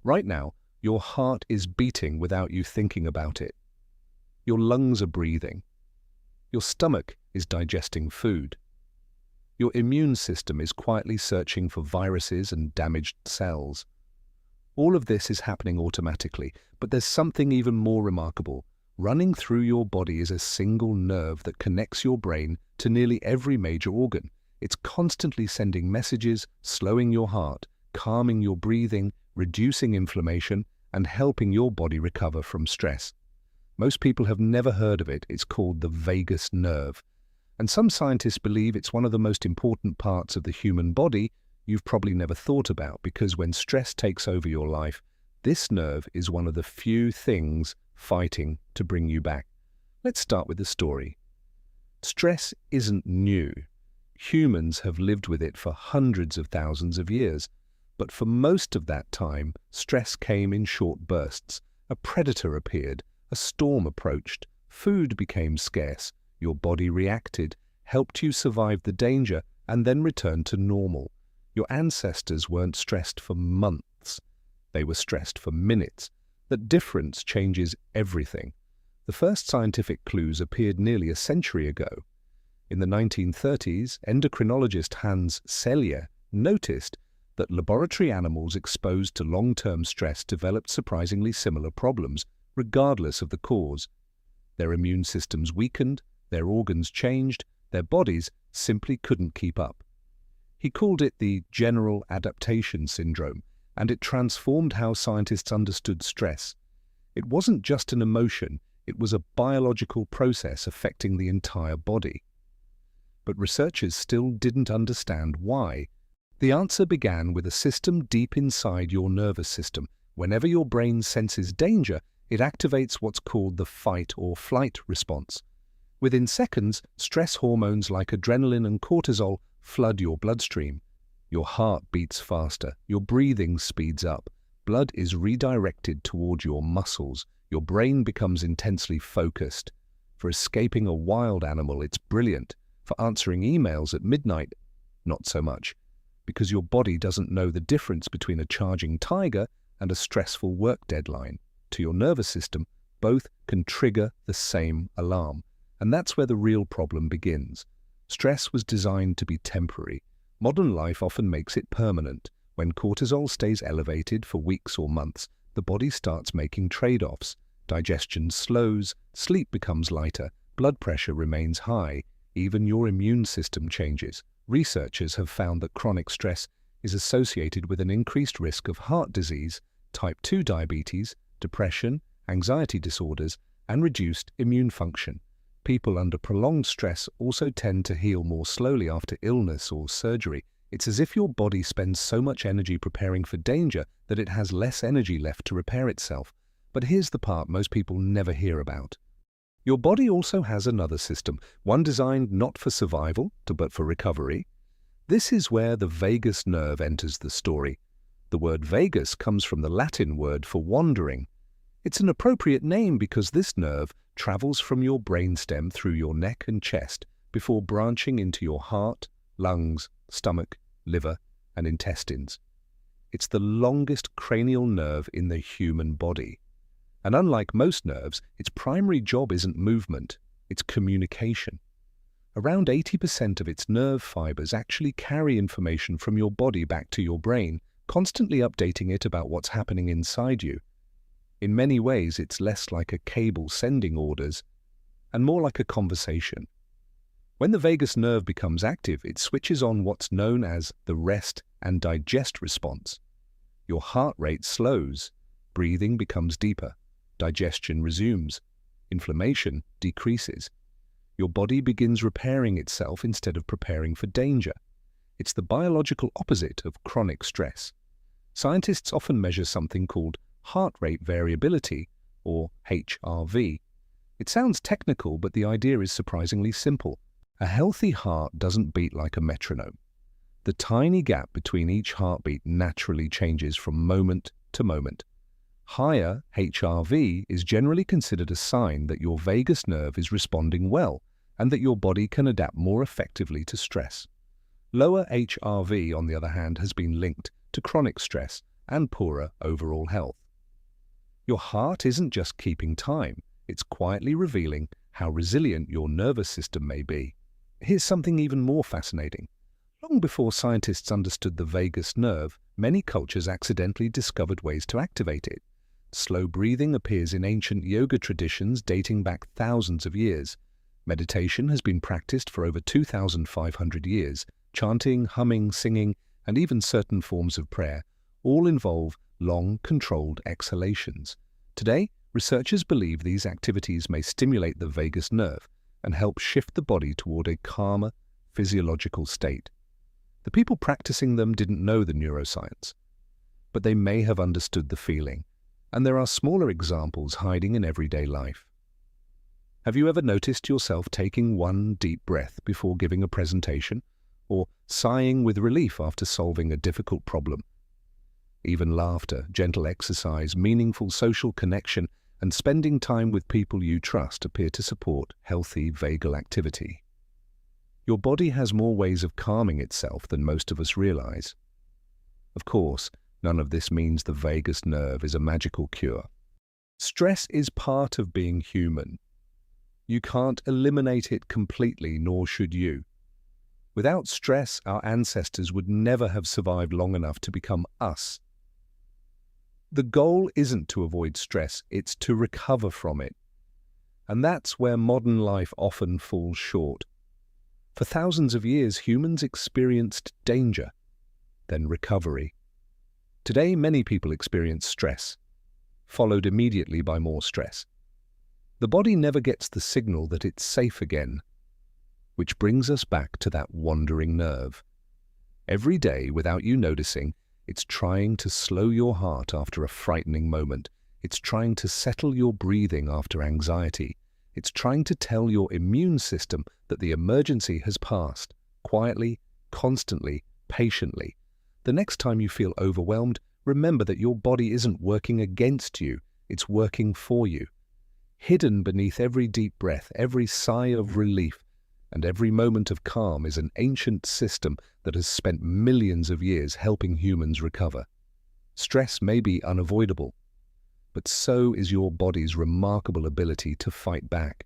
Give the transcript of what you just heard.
Right now, your heart is beating without you thinking about it. Your lungs are breathing. Your stomach is digesting food. Your immune system is quietly searching for viruses and damaged cells. All of this is happening automatically, but there's something even more remarkable. Running through your body is a single nerve that connects your brain to nearly every major organ. It's constantly sending messages, slowing your heart, calming your breathing, reducing inflammation, and helping your body recover from stress. Most people have never heard of it. It's called the vagus nerve. And some scientists believe it's one of the most important parts of the human body you've probably never thought about, because when stress takes over your life, this nerve is one of the few things fighting to bring you back. Let's start with the story. Stress isn't new. Humans have lived with it for hundreds of thousands of years. But for most of that time, stress came in short bursts. A predator appeared, a storm approached, food became scarce, your body reacted, helped you survive the danger, and then returned to normal. Your ancestors weren't stressed for months. They were stressed for minutes. That difference changes everything. The first scientific clues appeared nearly a century ago. In the 1930s, endocrinologist Hans Selye noticed that laboratory animals exposed to long-term stress developed surprisingly similar problems, regardless of the cause. Their immune systems weakened, their organs changed, their bodies simply couldn't keep up. He called it the general adaptation syndrome, and it transformed how scientists understood stress. It wasn't just an emotion, it was a biological process affecting the entire body. But researchers still didn't understand why. The answer began with a system deep inside your nervous system. Whenever your brain senses danger, it activates what's called the fight or flight response. Within seconds, stress hormones like adrenaline and cortisol flood your bloodstream. Your heart beats faster, your breathing speeds up, blood is redirected toward your muscles, your brain becomes intensely focused. For escaping a wild animal, it's brilliant. For answering emails at midnight, not so much, because your body doesn't know the difference between a charging tiger and a stressful work deadline. To your nervous system, both can trigger the same alarm. And that's where the real problem begins. Stress was designed to be temporary. Modern life often makes it permanent. When cortisol stays elevated for weeks or months, the body starts making trade-offs. Digestion slows, sleep becomes lighter, blood pressure remains high, even your immune system changes. Researchers have found that chronic stress is associated with an increased risk of heart disease, type 2 diabetes, depression, anxiety disorders, and reduced immune function. People under prolonged stress also tend to heal more slowly after illness or surgery. It's as if your body spends so much energy preparing for danger that it has less energy left to repair itself. But here's the part most people never hear about. Your body also has another system, one designed not for survival, but for recovery. This is where the vagus nerve enters the story. The word vagus comes from the Latin word for wandering. It's an appropriate name because this nerve travels from your brainstem through your neck and chest before branching into your heart, lungs, stomach, liver, and intestines. It's the longest cranial nerve in the human body. And unlike most nerves, its primary job isn't movement, it's communication. Around 80% of its nerve fibers actually carry information from your body back to your brain, constantly updating it about what's happening inside you. In many ways, it's less like a cable sending orders and more like a conversation. When the vagus nerve becomes active, it switches on what's known as the rest and digest response. Your heart rate slows, breathing becomes deeper, digestion resumes, inflammation decreases. Your body begins repairing itself instead of preparing for danger. It's the biological opposite of chronic stress. Scientists often measure something called heart rate variability, or HRV. It sounds technical, but the idea is surprisingly simple. A healthy heart doesn't beat like a metronome. The tiny gap between each heartbeat naturally changes from moment to moment. Higher HRV is generally considered a sign that your vagus nerve is responding well and that your body can adapt more effectively to stress. Lower HRV, on the other hand, has been linked to chronic stress, and poorer overall health. Your heart isn't just keeping time, it's quietly revealing how resilient your nervous system may be. Here's something even more fascinating. Long before scientists understood the vagus nerve, many cultures accidentally discovered ways to activate it. Slow breathing appears in ancient yoga traditions dating back thousands of years. Meditation has been practiced for over 2,500 years. Chanting, humming, singing, and even certain forms of prayer all involve long, controlled exhalations. Today, researchers believe these activities may stimulate the vagus nerve and help shift the body toward a calmer, physiological state. The people practicing them didn't know the neuroscience, but they may have understood the feeling, and there are smaller examples hiding in everyday life. Have you ever noticed yourself taking one deep breath before giving a presentation, or sighing with relief after solving a difficult problem? Even laughter, gentle exercise, meaningful social connection, and spending time with people you trust appear to support healthy vagal activity. Your body has more ways of calming itself than most of us realize. Of course, none of this means the vagus nerve is a magical cure. Stress is part of being human. You can't eliminate it completely, nor should you. Without stress, our ancestors would never have survived long enough to become us. The goal isn't to avoid stress, it's to recover from it. And that's where modern life often falls short. For thousands of years, humans experienced danger, then recovery. Today, many people experience stress, followed immediately by more stress. The body never gets the signal that it's safe again, which brings us back to that wandering nerve. Every day, without you noticing, it's trying to slow your heart after a frightening moment. It's trying to settle your breathing after anxiety. It's trying to tell your immune system that the emergency has passed, quietly, constantly, patiently. The next time you feel overwhelmed, remember that your body isn't working against you, it's working for you. Hidden beneath every deep breath, every sigh of relief, and every moment of calm is an ancient system that has spent millions of years helping humans recover. Stress may be unavoidable, but so is your body's remarkable ability to fight back.